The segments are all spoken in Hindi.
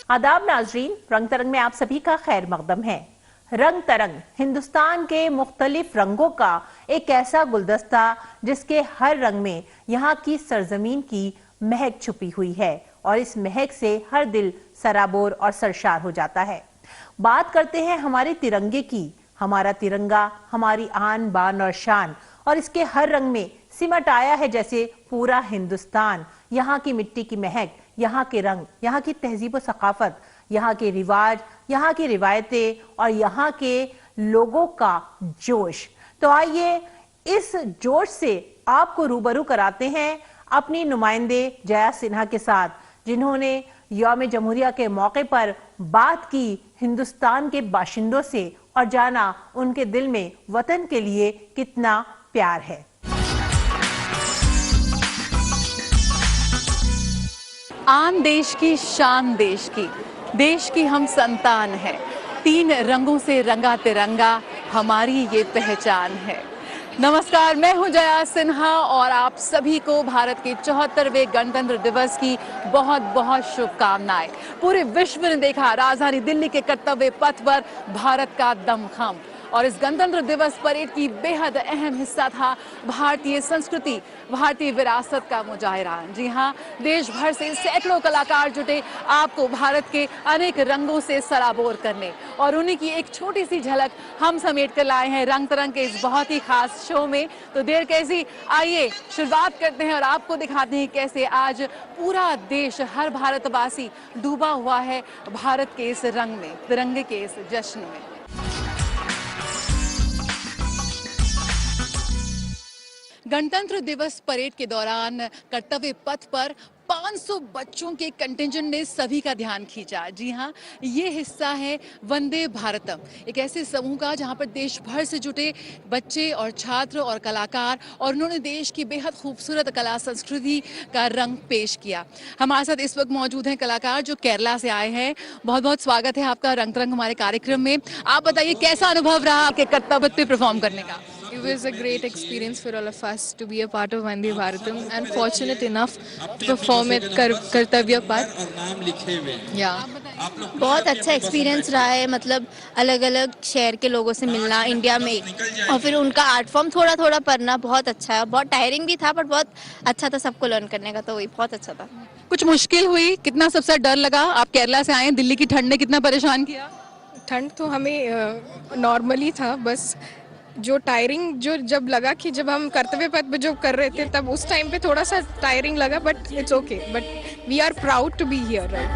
आदाब नाजरीन, रंग तरंग में आप सभी का खैर मकदम है। रंग तरंग हिंदुस्तान के मुख्तलिफ रंगों का एक ऐसा गुलदस्ता जिसके हर रंग में यहाँ की सरजमीन की महक छुपी हुई है और इस महक से हर दिल सराबोर और सरशार हो जाता है। बात करते हैं हमारे तिरंगे की। हमारा तिरंगा हमारी आन बान और शान, और इसके हर रंग में सिमट आया है जैसे पूरा हिंदुस्तान। यहाँ की मिट्टी की महक, यहाँ के रंग, यहाँ की तहजीब व सकाफत, यहाँ के रिवाज, यहाँ की रिवायतें और यहाँ के लोगों का जोश। तो आइए इस जोश से आपको रूबरू कराते हैं अपनी नुमाइंदे जया सिन्हा के साथ, जिन्होंने यौम जमहूरिया के मौके पर बात की हिंदुस्तान के बाशिंदों से और जाना उनके दिल में वतन के लिए कितना प्यार है। आन देश की शान, देश की हम संतान है। 3 रंगों से रंगा तिरंगा हमारी ये पहचान है। नमस्कार, मैं हूं जया सिन्हा और आप सभी को भारत के 74वें गणतंत्र दिवस की बहुत बहुत शुभकामनाएं। पूरे विश्व ने देखा राजधानी दिल्ली के कर्तव्य पथ पर भारत का दमखम, और इस गणतंत्र दिवस परेड की बेहद अहम हिस्सा था भारतीय संस्कृति, भारतीय विरासत का मुजाहिरा। जी हाँ, देश भर से सैकड़ों कलाकार जुटे आपको भारत के अनेक रंगों से सराबोर करने, और उन्हीं की एक छोटी सी झलक हम समेट कर लाए हैं रंग तरंग के इस बहुत ही खास शो में। तो देर कैसी, आइए शुरुआत करते हैं और आपको दिखाते हैं कैसे आज पूरा देश, हर भारतवासी डूबा हुआ है भारत के इस रंग में, तिरंगे के इस जश्न में। गणतंत्र दिवस परेड के दौरान कर्तव्य पथ पर 500 बच्चों के कंटिंजेंट ने सभी का ध्यान खींचा। जी हाँ, ये हिस्सा है वंदे भारतम, एक ऐसे समूह का जहाँ पर देश भर से जुटे बच्चे और छात्र और कलाकार, और उन्होंने देश की बेहद खूबसूरत कला संस्कृति का रंग पेश किया। हमारे साथ इस वक्त मौजूद हैं कलाकार जो केरला से आए हैं। बहुत बहुत स्वागत है आपका रंग तरंग हमारे कार्यक्रम में। आप बताइए कैसा अनुभव रहा आपके कर्तव्य पे परफॉर्म करने का? It was a great experience for all of us to be a part of Vande Bharatam and fortunate enough to perform it कर्तव्य पथ। बहुत अच्छा एक्सपीरियंस रहा है, मतलब अलग अलग शहर के लोगों से मिलना इंडिया में, और फिर उनका आर्ट फॉर्म थोड़ा थोड़ा पढ़ना बहुत अच्छा है। बहुत टायरिंग भी था पर बहुत अच्छा था सबको लर्न करने का, तो वही बहुत अच्छा था। कुछ मुश्किल हुई? कितना सबसे डर लगा? आप केरला से आए, दिल्ली की ठंड ने कितना परेशान किया? ठंड तो हमें नॉर्मली था, बस जो टायरिंग जो जब लगा कि जब हम कर्तव्य पथ पे जो कर रहे थे तब उस टाइम पे थोड़ा सा टायरिंग लगा, but it's okay, but we are proud to be here, right.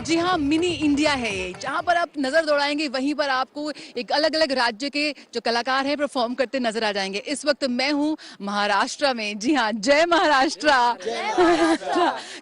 जी हाँ, मिनी इंडिया है ये। जहाँ पर आप नजर दौड़ाएंगे वहीं पर आपको एक अलग अलग राज्य के जो कलाकार हैं परफॉर्म करते नजर आ जाएंगे। इस वक्त मैं हूँ महाराष्ट्र में। जी हाँ, जय महाराष्ट्र।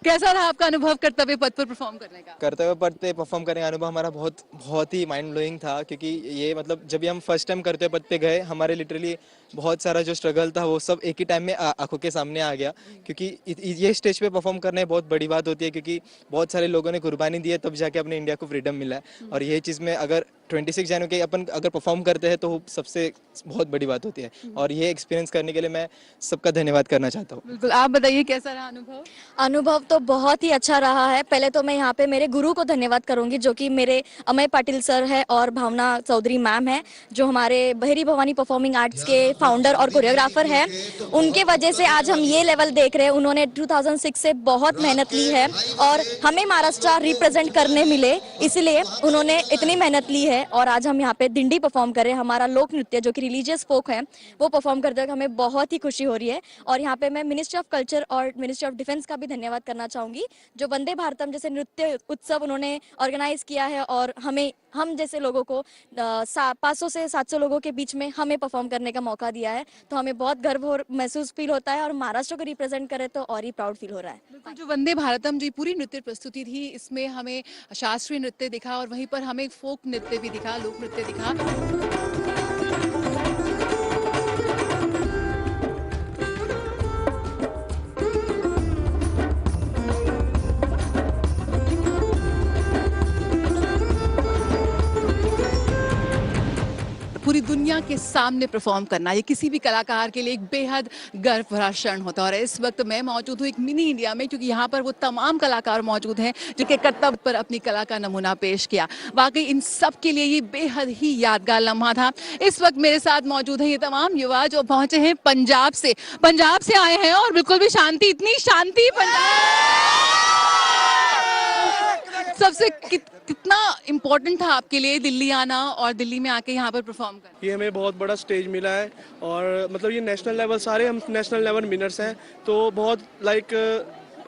कैसा रहा आपका अनुभव कर्तव्य पथ पर परफॉर्म करने का? कर्तव्य पथ पे परफॉर्म करने का अनुभव हमारा बहुत ही माइंड ब्लोइंग था, क्योंकि ये मतलब जब भी हम फर्स्ट टाइम कर्तव्य पथ पे गए, हमारे लिटरली बहुत सारा जो स्ट्रगल था वो सब एक ही टाइम में आंखों के सामने आ गया। क्योंकि ये स्टेज पे परफॉर्म करना बहुत बड़ी बात होती है, क्योंकि बहुत सारे लोगों ने कुर्बानी दी है तब जाके अपने इंडिया को फ्रीडम मिला है। और ये चीज़ में अगर 26 जनवरी के अपन अगर परफॉर्म करते हैं तो सबसे बहुत बड़ी बात होती है, और ये एक्सपीरियंस करने के लिए मैं सबका धन्यवाद करना चाहता हूँ। बिल्कुल, आप बताइए कैसा रहा अनुभव? अनुभव तो बहुत ही अच्छा रहा है। पहले तो मैं यहाँ पे मेरे गुरु को धन्यवाद करूंगी, जो कि मेरे अमय पाटिल सर है और भावना चौधरी मैम है, जो हमारे बहरी भवानी परफॉर्मिंग आर्ट्स के फाउंडर और कोरियोग्राफर है। उनके वजह से आज हम ये लेवल देख रहे हैं। उन्होंने 2006 से बहुत मेहनत ली है और हमें महाराष्ट्र रिप्रेजेंट करने मिले, इसलिए उन्होंने इतनी मेहनत ली है। और आज हम यहाँ पे दिंडी परफॉर्म कर रहे हैं, हमारा लोक नृत्य जो कि रिलीजियस फोक है, वो परफॉर्म करते हुए हमें बहुत ही खुशी हो रही है। और यहाँ पे मैं मिनिस्ट्री ऑफ कल्चर और मिनिस्ट्री ऑफ डिफेंस का भी धन्यवाद करना चाहूंगी, जो वंदे भारतम जैसे नृत्य उत्सव उन्होंने ऑर्गेनाइज किया है और हम जैसे लोगों को 500 से 700 लोगों के बीच में हमें परफॉर्म करने का मौका दिया है। तो हमें बहुत गर्व महसूस फील होता है, और महाराष्ट्र को रिप्रेजेंट करें तो और ही प्राउड फील हो रहा है। जो वंदे भारतम जी पूरी नृत्य प्रस्तुति थी, इसमें हमें शास्त्रीय नृत्य दिखा और वहीं पर हमें फोक नृत्य भी दिखा, लोक नृत्य दिखा। के सामने परफॉर्म करना ये किसी भी कलाकार के लिए एक बेहद गर्व भरा क्षण होता है। और इस वक्त मैं मौजूद हूँ एक मिनी इंडिया में, क्योंकि यहाँ पर वो तमाम कलाकार मौजूद हैं जिनके कर्तव्य पर अपनी कला का नमूना पेश किया। वाकई इन सब के लिए ये बेहद ही यादगार लम्हा था। इस वक्त मेरे साथ मौजूद हैं ये तमाम युवा जो पहुंचे हैं पंजाब से आए हैं, और बिल्कुल भी शांति, इतनी शांति सबसे कितना इम्पोर्टेंट था आपके लिए दिल्ली आना और दिल्ली में आके यहाँ पर परफॉर्म करना? ये हमें बहुत बड़ा स्टेज मिला है, और मतलब ये नेशनल लेवल, सारे हम नेशनल लेवल विनर्स हैं, तो बहुत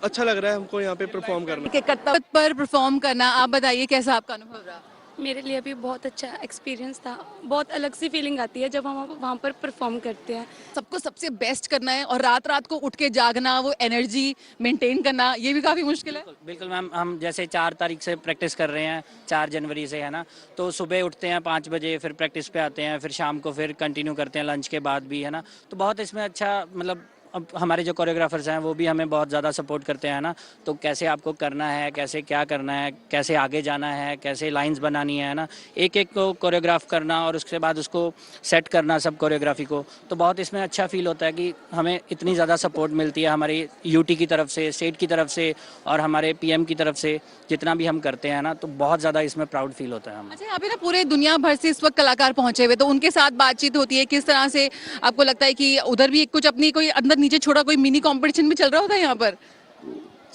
अच्छा लग रहा है हमको यहाँ पे परफॉर्म करना। के कर्तव्य पर परफॉर्म करना, आप बताइए कैसा आपका अनुभव रहा? मेरे लिए भी बहुत अच्छा एक्सपीरियंस था। बहुत अलग सी फीलिंग आती है जब हम वहाँ पर परफॉर्म करते हैं। सबको सबसे बेस्ट करना है और रात रात को उठ के जागना, वो एनर्जी मेंटेन करना, ये भी काफ़ी मुश्किल है। बिल्कुल मैम, हम जैसे 4 तारीख से प्रैक्टिस कर रहे हैं, 4 जनवरी से, है ना, तो सुबह उठते हैं 5 बजे, फिर प्रैक्टिस पे आते हैं, फिर शाम को फिर कंटिन्यू करते हैं लंच के बाद भी, है ना। तो बहुत इसमें अच्छा, मतलब अब हमारे जो कोरियोग्राफर्स हैं वो भी हमें बहुत ज़्यादा सपोर्ट करते हैं ना, तो कैसे आपको करना है, कैसे क्या करना है, कैसे आगे जाना है, कैसे लाइंस बनानी है ना, एक एक को कोरियोग्राफ करना और उसके बाद उसको सेट करना सब कोरियोग्राफी को। तो बहुत इसमें अच्छा फील होता है कि हमें इतनी ज़्यादा सपोर्ट मिलती है हमारी यूटी की तरफ से, स्टेट की तरफ से और हमारे पीएम की तरफ से, जितना भी हम करते हैं ना, तो बहुत ज़्यादा इसमें प्राउड फील होता है हमें। अच्छा, यहाँ पे ना पूरे दुनिया भर से इस वक्त कलाकार पहुंचे हुए, तो उनके साथ बातचीत होती है किस तरह से? आपको लगता है कि उधर भी कुछ अपनी कोई अंदर नीचे छोड़ा कोई मिनी कंपटीशन भी चल रहा होता है यहाँ पर?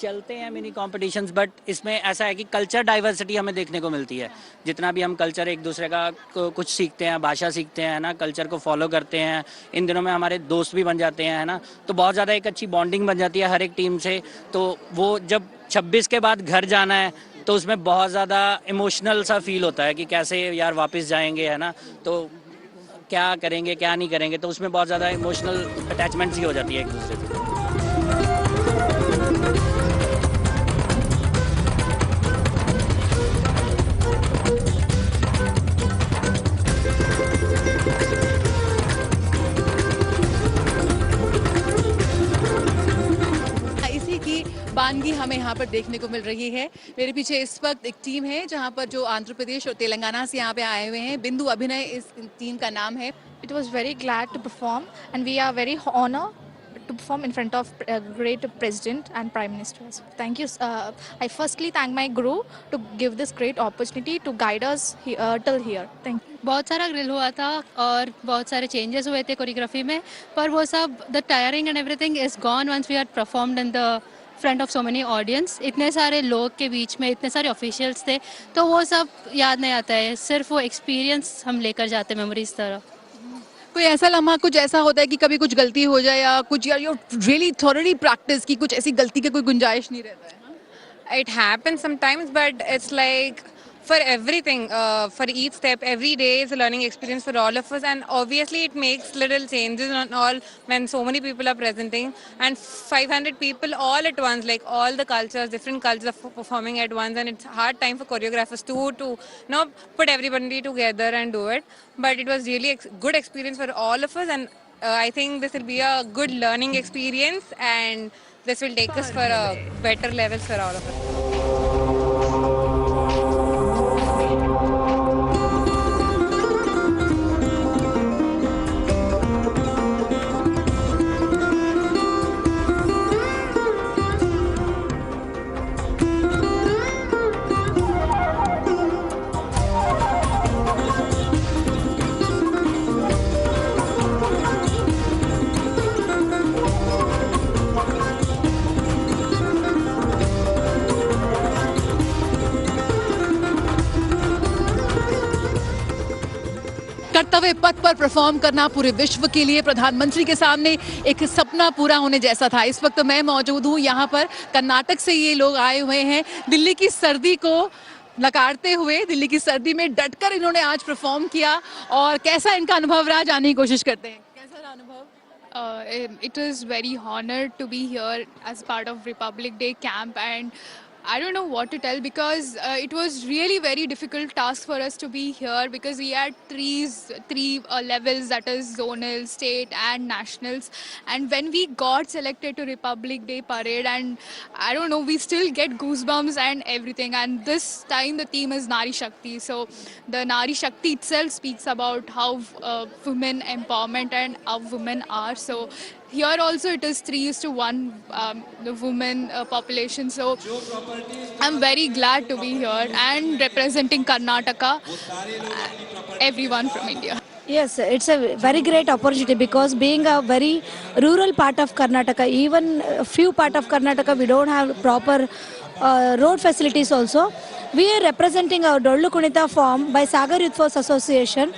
चलते हैं मिनी कॉम्पिटिशन्स, बट इसमें ऐसा है कि कल्चर डाइवर्सिटी हमें देखने को मिलती है। जितना भी हम कल्चर एक दूसरे का कुछ सीखते हैं, भाषा सीखते हैं ना, कल्चर को फॉलो करते हैं, इन दिनों में हमारे दोस्त भी बन जाते हैं, है ना, तो बहुत ज़्यादा एक अच्छी बॉन्डिंग बन जाती है हर एक टीम से। तो वो जब 26 के बाद घर जाना है तो उसमें बहुत ज़्यादा इमोशनल सा फील होता है कि कैसे यार वापस जाएंगे, है ना, तो क्या करेंगे क्या नहीं करेंगे, तो उसमें बहुत ज़्यादा इमोशनल अटैचमेंट्स ही हो जाती है एक दूसरे से। वानगी हमें यहाँ पर देखने को मिल रही है। मेरे पीछे इस वक्त एक टीम है जहाँ पर जो आंध्र प्रदेश और तेलंगाना से यहाँ पे आए हुए हैं। बिंदु अभिनय इस टीम का नाम है। It was very glad to perform and we are very honored to perform in front of great president and prime minister. Thank you. I firstly thank my guru to give this great opportunity to guide us till here. Thank you. बहुत सारा ग्रिल हुआ था और बहुत सारे चेंजेस हुए थे कोरियोग्राफी में, पर वो सब the tiring and everything is gone once we had performed in the front of so many audience. इतने सारे लोग के बीच में इतने सारे ऑफिशियल्स थे, तो वो सब याद नहीं आता है, सिर्फ वो एक्सपीरियंस हम लेकर जाते मेमोरीज तरह। कोई ऐसा लम्हा कुछ ऐसा होता है कि कभी कुछ गलती हो जाए या कुछ, यार यू रियली थॉरली प्रैक्टिस की, कुछ ऐसी गलती की कोई गुंजाइश नहीं रहता है? It happens sometimes, but it's like for everything, for each step, every day is a learning experience for all of us, and obviously it makes little changes on all when so many people are presenting and 500 people all at once, like all the cultures, different cultures are performing at once, and it's hard time for choreographers to you know, put everybody together and do it. But it was really good experience for all of us, and I think this will be a good learning experience, and this will take us for a better levels for all of us. कर्तव्य पथ पर परफॉर्म करना पूरे विश्व के लिए प्रधानमंत्री के सामने एक सपना पूरा होने जैसा था। इस वक्त मैं मौजूद हूँ यहाँ पर, कर्नाटक से ये लोग आए हुए हैं। दिल्ली की सर्दी को नकारते हुए, दिल्ली की सर्दी में डटकर इन्होंने आज परफॉर्म किया, और कैसा इनका अनुभव रहा जानने की कोशिश करते हैं। कैसा रहा अनुभव? It was very honored to be here as part of Republic Day camp, and I don't know what to tell because it was really very difficult task for us to be here because we had three levels, that is zonal, state and nationals. And when we got selected to Republic Day parade, and I don't know, we still get goosebumps and everything. And this time the theme is Nari Shakti. So the Nari Shakti itself speaks about how women empowerment and how women are. So here also it is 3:1 the women population. So I'm very glad to be here and representing Karnataka, everyone from India. Yes, it's a very great opportunity because being a very rural part of Karnataka, even a few part of Karnataka, we don't have proper road facilities also. We are representing our Dollu Kunita form by Sagar Youth Force Association.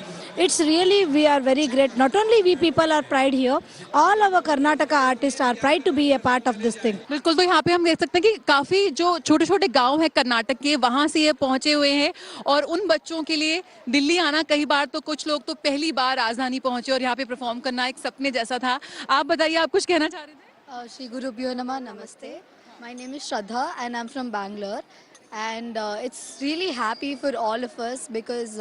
It's really, we are very great. Not only we people are pride here, all our Karnataka artists are proud to be a part of this thing. बिल्कुल, तो यहाँ पे हम देख सकते हैं कि काफ़ी जो छोटे छोटे गांव हैं कर्नाटक के, वहाँ से ये पहुँचे हुए हैं। और उन बच्चों के लिए दिल्ली आना, कई बार तो कुछ लोग तो पहली बार राजधानी पहुँचे और यहाँ पे परफॉर्म करना एक सपने जैसा था। आप बताइए, आप कुछ कहना चाह रहे थे? Shri Gurubhyo Namah, Namaste. My name is Shraddha and I'm from Bangalore. And it's really happy for all of us because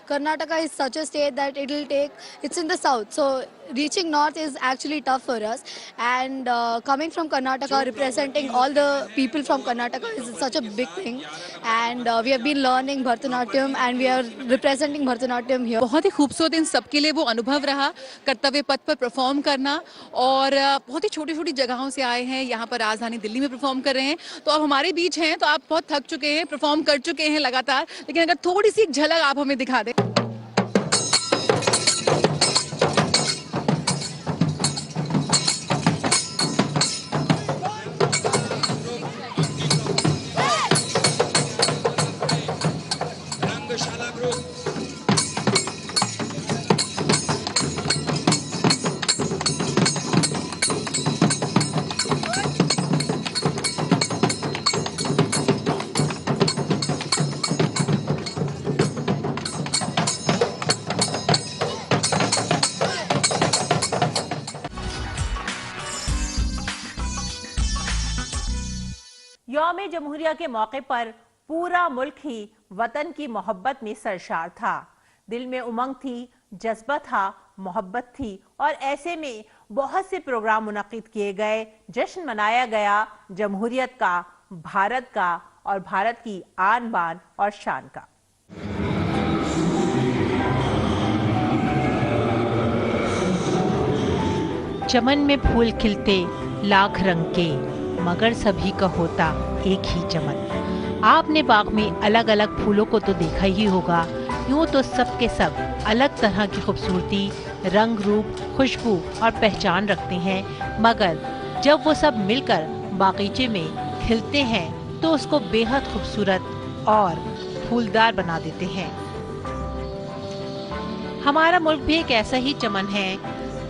Karnataka is such a state that it's in the south, so reaching north is actually tough for us. And coming from Karnataka, representing all the people from Karnataka is such a big thing. And we have been learning Bharatanatyam and we are representing Bharatanatyam here. बहुत ही खूबसूरत इन सबके लिए वो अनुभव रहा कर्तव्य पथ पर परफॉर्म करना। और बहुत ही छोटी छोटी जगहों से आए हैं, यहाँ पर राजधानी दिल्ली में परफॉर्म कर रहे हैं। तो अब हमारे बीच हैं, तो आप बहुत थक चुके हैं, परफॉर्म कर चुके हैं लगातार, लेकिन अगर थोड़ी सी झलक आप हमें दिखा दें। यौम जमहूरिया के मौके पर पूरा मुल्क ही वतन की मोहब्बत में सरशार था। दिल में उमंग थी, जज्बा था, मोहब्बत थी और ऐसे में बहुत से प्रोग्राम मुनक्किद किए गए, जश्न मनाया गया जमहूरियत का, भारत का और भारत की आन बान और शान का। चमन में फूल खिलते लाख रंग के, मगर सभी का होता एक ही चमन। आपने बाग में अलग अलग फूलों को तो देखा ही होगा, यूं तो सब के सब अलग तरह की खूबसूरती, रंग रूप, खुशबू और पहचान रखते हैं, मगर जब वो सब मिलकर बागीचे में खिलते हैं तो उसको बेहद खूबसूरत और फूलदार बना देते हैं। हमारा मुल्क भी एक ऐसा ही चमन है,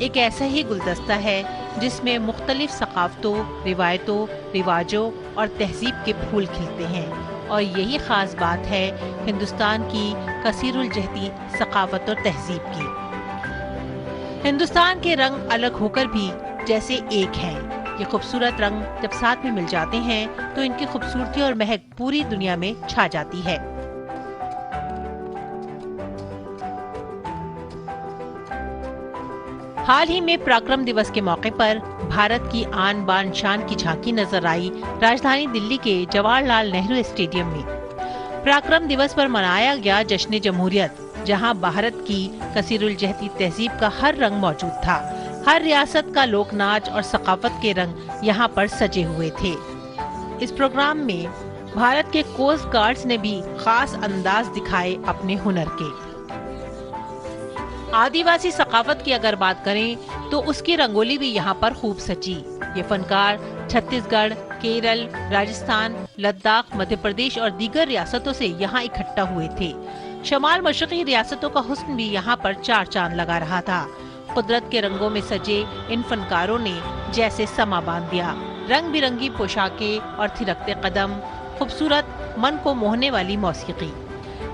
एक ऐसा ही गुलदस्ता है जिसमें मुख्तलिफ सकाफतों, रिवायतों, रिवाजों और तहजीब के फूल खिलते हैं। और यही ख़ास बात है हिंदुस्तान की कसीरुल जहती सकाफत और तहजीब की। हिंदुस्तान के रंग अलग होकर भी जैसे एक हैं। ये खूबसूरत रंग जब साथ में मिल जाते हैं तो इनकी खूबसूरती और महक पूरी दुनिया में छा जाती है। हाल ही में पराक्रम दिवस के मौके पर भारत की आन बान शान की झांकी नजर आई राजधानी दिल्ली के जवाहरलाल नेहरू स्टेडियम में। पराक्रम दिवस पर मनाया गया जश्न जमहूरियत, जहां भारत की कसीरुल जहती तहजीब का हर रंग मौजूद था। हर रियासत का लोक नाच और सकाफत के रंग यहाँ पर सजे हुए थे। इस प्रोग्राम में भारत के कोस्ट गार्ड्स ने भी खास अंदाज दिखाए अपने हुनर के। आदिवासी सकाफत की अगर बात करें तो उसकी रंगोली भी यहाँ पर खूब सजी। ये फनकार छत्तीसगढ़, केरल, राजस्थान, लद्दाख, मध्य प्रदेश और दीगर रियासतों से यहाँ इकट्ठा हुए थे। शमाल मशरक़ी रियासतों का हुस्न भी यहाँ पर चार चांद लगा रहा था। कुदरत के रंगों में सजे इन फनकारों ने जैसे समा बांध दिया। रंग बिरंगी पोशाकें और थिरकते कदम, खूबसूरत मन को मोहने वाली मौसीकी।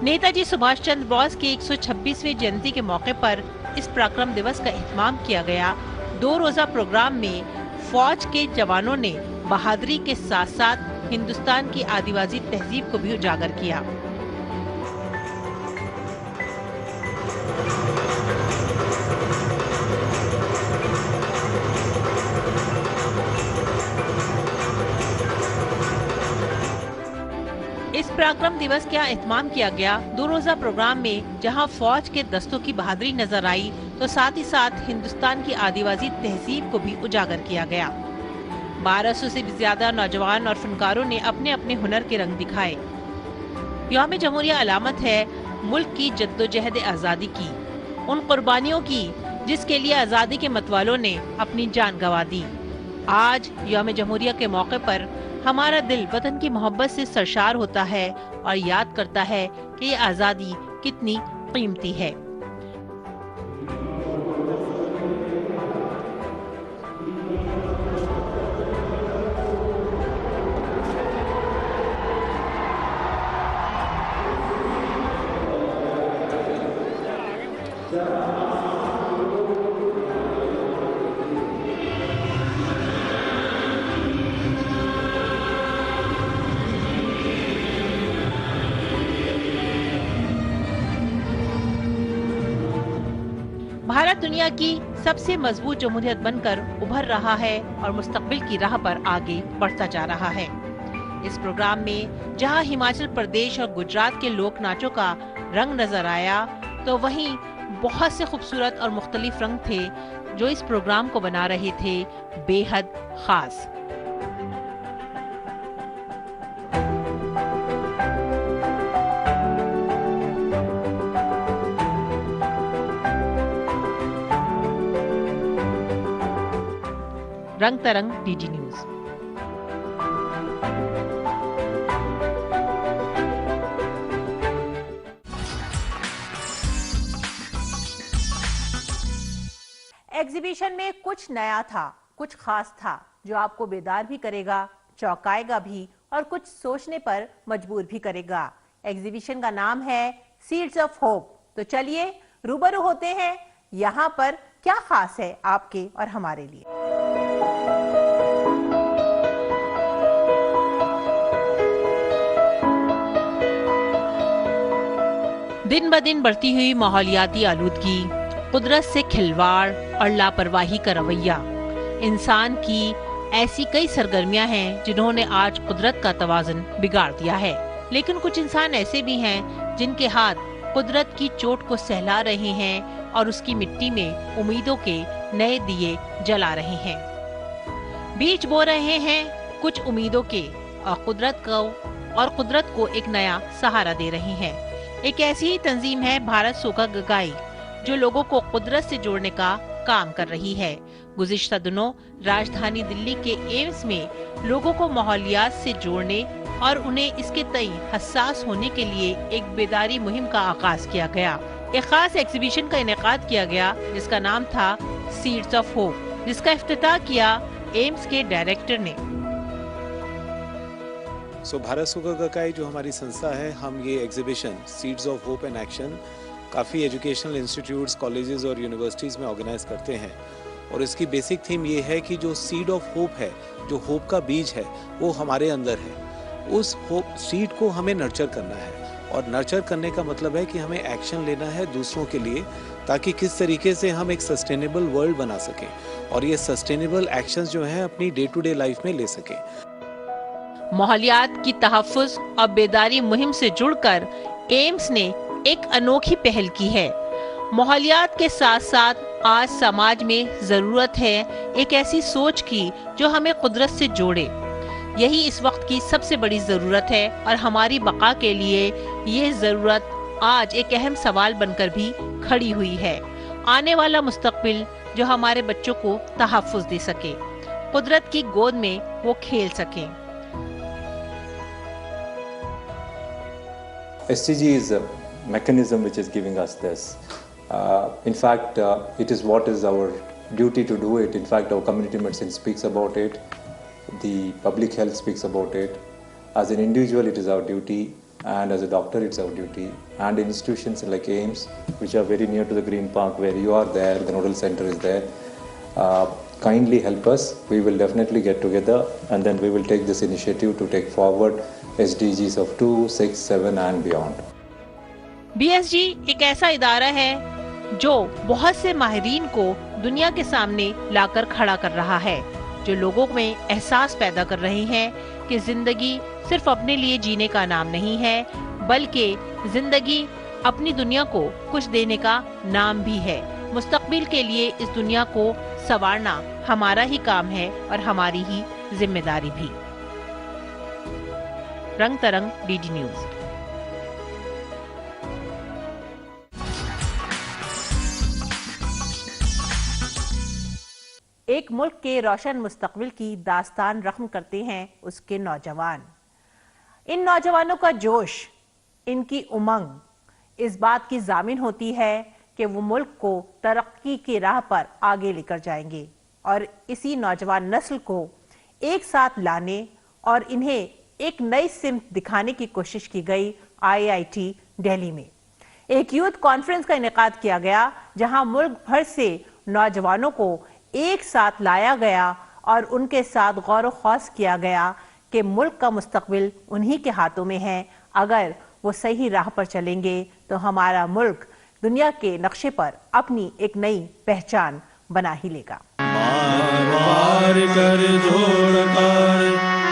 नेताजी सुभाष चंद्र बोस के 126वें जयंती के मौके पर इस पराक्रम दिवस का एहतमाम किया गया। 2 रोजा प्रोग्राम में फौज के जवानों ने बहादुरी के साथ साथ हिंदुस्तान की आदिवासी तहजीब को भी उजागर किया। इस पराक्रम दिवस का एहतमाम किया गया 2 रोजा प्रोग्राम में, जहां फौज के दस्तों की बहादुरी नजर आई तो साथ ही साथ हिंदुस्तान की आदिवासी तहजीब को भी उजागर किया गया। 1200 से भी ज्यादा नौजवान और फनकारों ने अपने अपने हुनर के रंग दिखाए। यौम जमहूरिया अलामत है मुल्क की जद्दोजहद आज़ादी की, उन कुर्बानियों की जिसके लिए आज़ादी के मतवालों ने अपनी जान गंवा दी। आज यौम जमहूरिया के मौके पर हमारा दिल वतन की मोहब्बत से सरशार होता है और याद करता है कि ये आज़ादी कितनी कीमती है। भारत दुनिया की सबसे मजबूत जमहूरियत बनकर उभर रहा है और मुस्तकबिल की राह पर आगे बढ़ता जा रहा है। इस प्रोग्राम में जहां हिमाचल प्रदेश और गुजरात के लोक नाचों का रंग नजर आया, तो वहीं बहुत से खूबसूरत और मुख्तलिफ रंग थे जो इस प्रोग्राम को बना रहे थे बेहद खास। रंग तरंग डीडी न्यूज। एग्जीबिशन में कुछ नया था, कुछ खास था जो आपको बेदार भी करेगा, चौंकाएगा भी और कुछ सोचने पर मजबूर भी करेगा। एग्जीबिशन का नाम है सीड्स ऑफ होप। तो चलिए रूबरू होते हैं यहाँ पर क्या खास है आपके और हमारे लिए। दिन ब दिन बढ़ती हुई माहौलियाती आलूदगी, कुदरत से खिलवाड़ और लापरवाही का रवैया, इंसान की ऐसी कई सरगर्मियां हैं जिन्होंने आज कुदरत का तवाज़ुन बिगाड़ दिया है। लेकिन कुछ इंसान ऐसे भी हैं जिनके हाथ कुदरत की चोट को सहला रहे हैं और उसकी मिट्टी में उम्मीदों के नए दिए जला रहे हैं। बीज बो रहे हैं कुछ उम्मीदों के और कुदरत को एक नया सहारा दे रहे हैं। एक ऐसी ही तंजीम है भारत सोका गगाई, जो लोगों को कुदरत से जोड़ने का काम कर रही है। गुज़िश्ता दिनों राजधानी दिल्ली के एम्स में लोगों को माहौलियात से जोड़ने और उन्हें इसके तई हसास होने के लिए एक बेदारी मुहिम का आगाज किया गया। एक खास एग्जीबिशन का इनेकाद किया गया जिसका नाम था सीड्स ऑफ होप, जिसका इफ्तिताह किया एम्स के डायरेक्टर ने। भारत सोका गगाई जो हमारी संस्था है, हम ये exhibition seeds of hope and action काफ़ी एजुकेशनल इंस्टीट्यूट्स, कॉलेजेस और यूनिवर्सिटीज़ में ऑर्गेनाइज करते हैं। और इसकी बेसिक थीम ये है कि जो सीड ऑफ होप है, जो होप का बीज है, वो हमारे अंदर है। उस होप सीड को हमें नर्चर करना है, और नर्चर करने का मतलब है कि हमें एक्शन लेना है दूसरों के लिए, ताकि किस तरीके से हम एक सस्टेनेबल वर्ल्ड बना सकें और ये सस्टेनेबल एक्शंस जो हैं अपनी डे टू डे लाइफ में ले सकें। माहौलियात की तहफ़्फ़ुज़ और बेदारी मुहिम से जुड़कर एम्स ने एक अनोखी पहल की है। माहौलियात के साथ साथ आज समाज में ज़रूरत है एक ऐसी सोच की जो हमें कुदरत से जोड़े। यही इस वक्त की सबसे बड़ी ज़रूरत है और हमारी बका के लिए ये ज़रूरत आज एक अहम सवाल बनकर भी खड़ी हुई है। आने वाला मुस्तकबिल जो हमारे बच्चों को तहफ़्फ़ुज़ दे सके, कुदरत की गोद में वो खेल सकें। SDG is a mechanism which is giving us this. In fact, it is what is our duty to do it. In fact, our community medicine speaks about it. The public health speaks about it. As an individual, it is our duty, and as a doctor, it's our duty. And institutions like AIIMS, which are very near to the Green Park, where you are there, the nodal center is there. kindly help us, we will definitely get together and then we will take this initiative to take forward SDGs of 2, 6, 7 and beyond. BSG एक ऐसा इदारा है जो बहुत से माहिरीन को दुनिया के सामने लाकर खड़ा कर रहा है, जो लोगों में एहसास पैदा कर रहे हैं कि जिंदगी सिर्फ अपने लिए जीने का नाम नहीं है, बल्कि जिंदगी अपनी दुनिया को कुछ देने का नाम भी है। मुस्तकबिल के लिए इस दुनिया को संवारना हमारा ही काम है और हमारी ही जिम्मेदारी भी। रंग तरंग DD न्यूज। एक मुल्क के रोशन मुस्तकबिल की दास्तान रख्म करते हैं उसके नौजवान। इन नौजवानों का जोश, इनकी उमंग इस बात की जामिन होती है कि वो मुल्क को तरक्की की राह पर आगे लेकर जाएंगे, और इसी नौजवान नस्ल को एक साथ लाने और इन्हें एक नई सिमत दिखाने की कोशिश की गई IIT दिल्ली में। एक यूथ कॉन्फ्रेंस का इनेकाद किया गया जहां मुल्क भर से नौजवानों को एक साथ लाया गया और उनके साथ गौर ख्वास किया गया कि मुल्क का मुस्तकबिल उन्हीं के हाथों में है। अगर वो सही राह पर चलेंगे तो हमारा मुल्क दुनिया के नक्शे पर अपनी एक नई पहचान बना ही लेगा। मार कर जोड़कर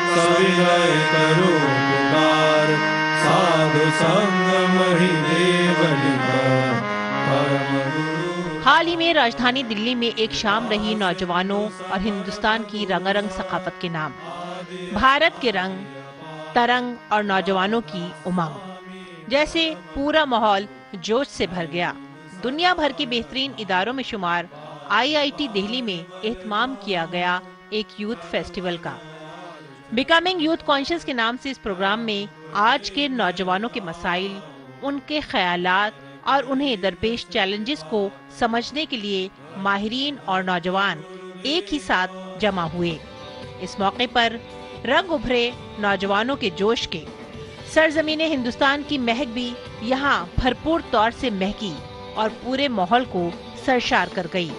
सविनय करो पुकार, साधु संग महीने बलिकर परम गुरु। हाल ही में राजधानी दिल्ली में एक शाम रही नौजवानों और हिंदुस्तान की रंगारंग सकाफत के नाम। भारत के रंग, तरंग और नौजवानों की उमंग, जैसे पूरा माहौल जोश से भर गया। दुनिया भर के बेहतरीन इदारों में शुमार IIT दिल्ली में एहतमाम किया गया एक यूथ फेस्टिवल का। बिकमिंग यूथ कॉन्शियस के नाम से इस प्रोग्राम में आज के नौजवानों के मसाइल, उनके ख्यालात और उन्हें दरपेश चैलेंजेस को समझने के लिए माहिरीन और नौजवान एक ही साथ जमा हुए। इस मौके पर रंग उभरे नौजवानों के जोश के। सरजमीने हिंदुस्तान की महक भी यहाँ भरपूर तौर से महकी और पूरे माहौल को सरशार कर गई।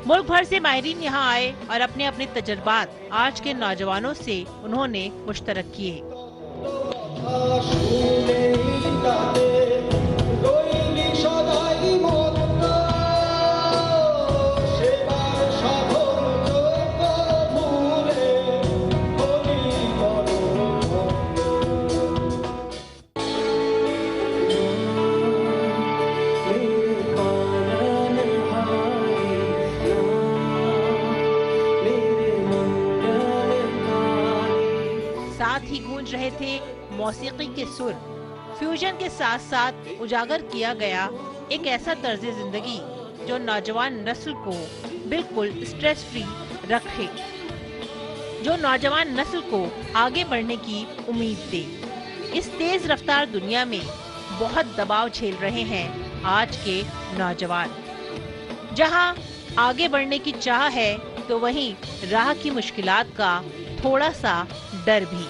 मुल्क भर से माहिरीन यहाँ आए और अपने अपने तजुर्बात आज के नौजवानों से उन्होंने मुश्तरक किए। ही गूंज रहे थे मौसीकी के सुर। फ्यूजन के साथ साथ उजागर किया गया एक ऐसा तर्ज जिंदगी जो नौजवान नस्ल को बिल्कुल स्ट्रेस फ्री रखे, जो नौजवान नस्ल को आगे बढ़ने की उम्मीद दे। इस तेज रफ्तार दुनिया में बहुत दबाव झेल रहे हैं आज के नौजवान। जहां आगे बढ़ने की चाह है तो वहीं राह की मुश्किलात का थोड़ा सा डर भी।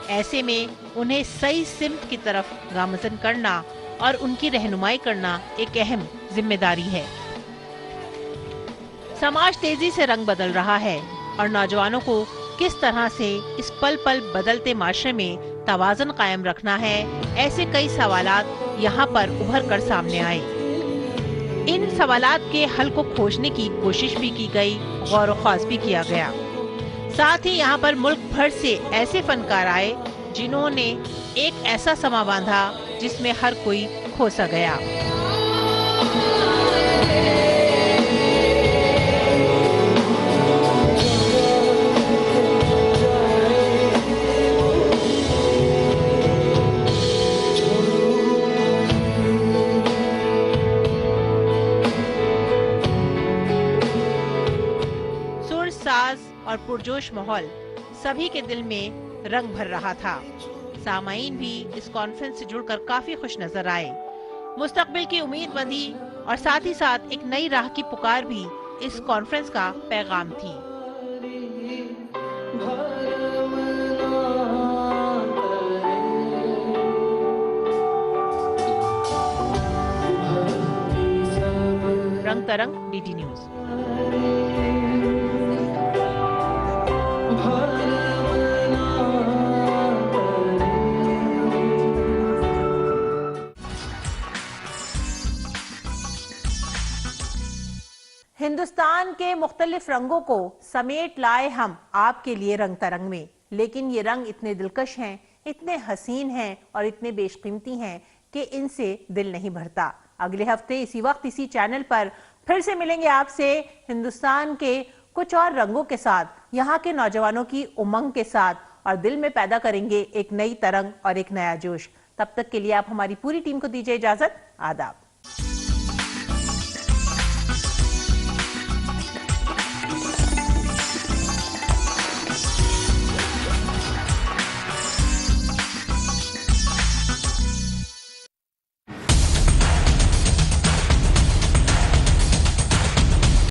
ऐसे में उन्हें सही सिमत की तरफ गामज़न करना और उनकी रहनुमाई करना एक अहम जिम्मेदारी है। समाज तेजी से रंग बदल रहा है और नौजवानों को किस तरह से इस पल पल बदलते माशरे में तवाज़ुन कायम रखना है, ऐसे कई सवालात यहाँ पर उभर कर सामने आए। इन सवालात के हल को खोजने की कोशिश भी की गई, गौर ख्वास भी किया गया। साथ ही यहाँ पर मुल्क भर से ऐसे फनकार आए जिन्होंने एक ऐसा समा बांधा जिसमें हर कोई खो सा गया। सुर, साज और पुरजोश माहौल सभी के दिल में रंग भर रहा था। सामाईन भी इस कॉन्फ्रेंस से जुड़कर काफी खुश नजर आए। मुस्तकबिल की उम्मीद बंधी और साथ ही साथ एक नई राह की पुकार भी इस कॉन्फ्रेंस का पैगाम थी। रंग तरंग DD न्यूज। हिंदुस्तान के मुख्तलिफ रंगों को समेट लाए हम आपके लिए रंग तरंग में, लेकिन ये रंग इतने दिलकश हैं, इतने हसीन हैं और इतने बेशकीमती हैं कि इनसे दिल नहीं भरता। अगले हफ्ते इसी वक्त इसी चैनल पर फिर से मिलेंगे आपसे हिंदुस्तान के कुछ और रंगों के साथ, यहाँ के नौजवानों की उमंग के साथ, और दिल में पैदा करेंगे एक नई तरंग और एक नया जोश। तब तक के लिए आप हमारी पूरी टीम को दीजिए इजाजत। आदाब।